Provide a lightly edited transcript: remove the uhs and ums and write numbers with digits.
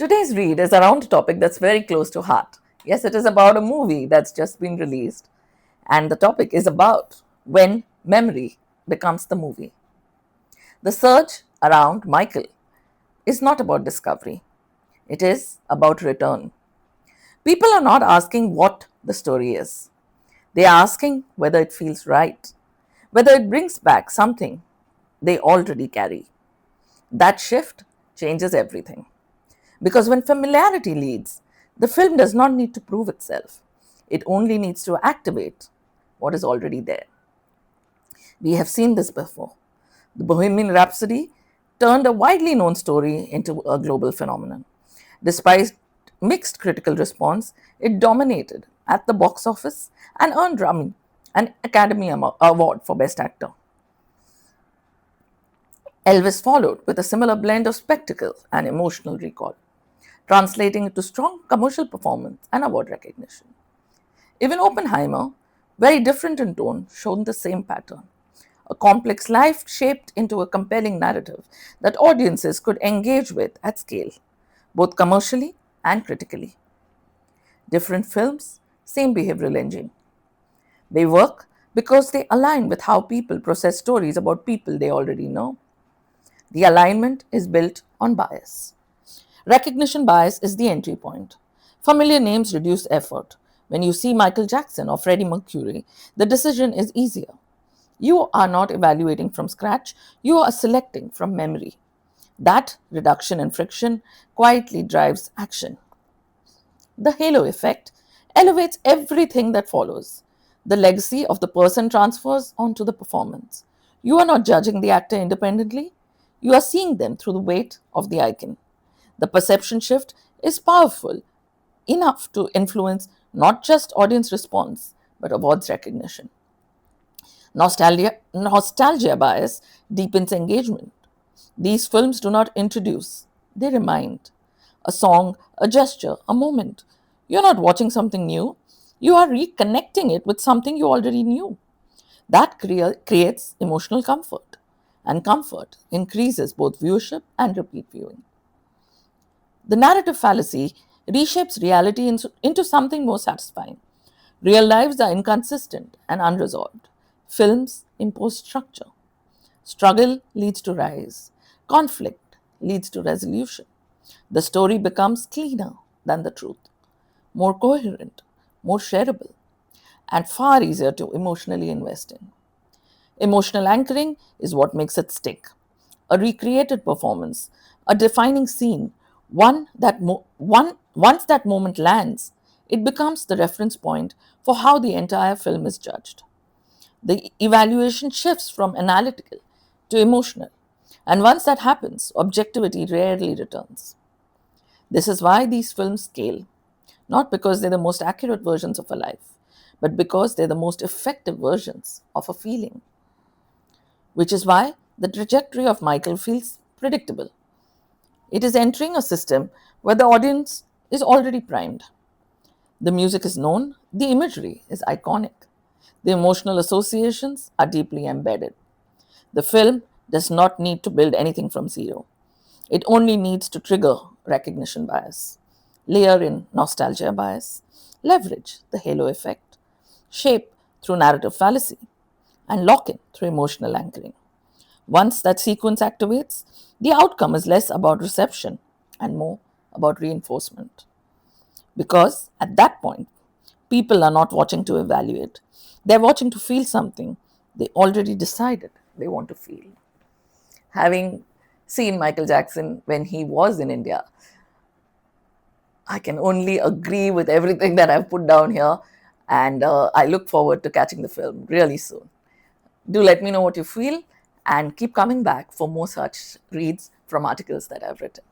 Today's read is around a topic that's very close to heart. Yes, it is about a movie that's just been released, and the topic is about when memory becomes the movie. The search around Michael is not about discovery, it is about return. People are not asking what the story is, they are asking whether it feels right, whether it brings back something they already carry. That shift changes everything. Because when familiarity leads, the film does not need to prove itself. It only needs to activate what is already there. We have seen this before. The Bohemian Rhapsody turned a widely known story into a global phenomenon. Despite mixed critical response, it dominated at the box office and earned Rami an Academy Award for Best Actor. Elvis followed with a similar blend of spectacle and emotional recall, translating into strong commercial performance and award recognition. Even Oppenheimer, very different in tone, showed the same pattern. A complex life shaped into a compelling narrative that audiences could engage with at scale, both commercially and critically. Different films, same behavioral engine. They work because they align with how people process stories about people they already know. The alignment is built on bias. Recognition bias is the entry point. Familiar names reduce effort. When you see Michael Jackson or Freddie Mercury, the decision is easier. You are not evaluating from scratch, you are selecting from memory. That reduction in friction quietly drives action. The halo effect elevates everything that follows. The legacy of the person transfers onto the performance. You are not judging the actor independently, you are seeing them through the weight of the icon. The perception shift is powerful enough to influence not just audience response, but awards recognition. Nostalgia bias deepens engagement. These films do not introduce, they remind. A song, a gesture, a moment. You're not watching something new, you are reconnecting it with something you already knew. That creates emotional comfort, and comfort increases both viewership and repeat viewing. The narrative fallacy reshapes reality into something more satisfying. Real lives are inconsistent and unresolved. Films impose structure. Struggle leads to rise. Conflict leads to resolution. The story becomes cleaner than the truth, more coherent, more shareable, and far easier to emotionally invest in. Emotional anchoring is what makes it stick. A recreated performance, a defining scene, once that moment lands, it becomes the reference point for how the entire film is judged. The evaluation shifts from analytical to emotional, and once that happens, objectivity rarely returns. This is why these films scale, not because they're the most accurate versions of a life, but because they're the most effective versions of a feeling, which is why the trajectory of Michael feels predictable. It is entering a system where the audience is already primed. The music is known, the imagery is iconic, the emotional associations are deeply embedded. The film does not need to build anything from zero. It only needs to trigger recognition bias, layer in nostalgia bias, leverage the halo effect, shape through narrative fallacy, and lock in through emotional anchoring. Once that sequence activates, the outcome is less about reception and more about reinforcement. Because at that point, people are not watching to evaluate, they're watching to feel something they already decided they want to feel. Having seen Michael Jackson when he was in India, I can only agree with everything that I've put down here, and I look forward to catching the film really soon. Do let me know what you feel and keep coming back for more such reads from articles that I've written.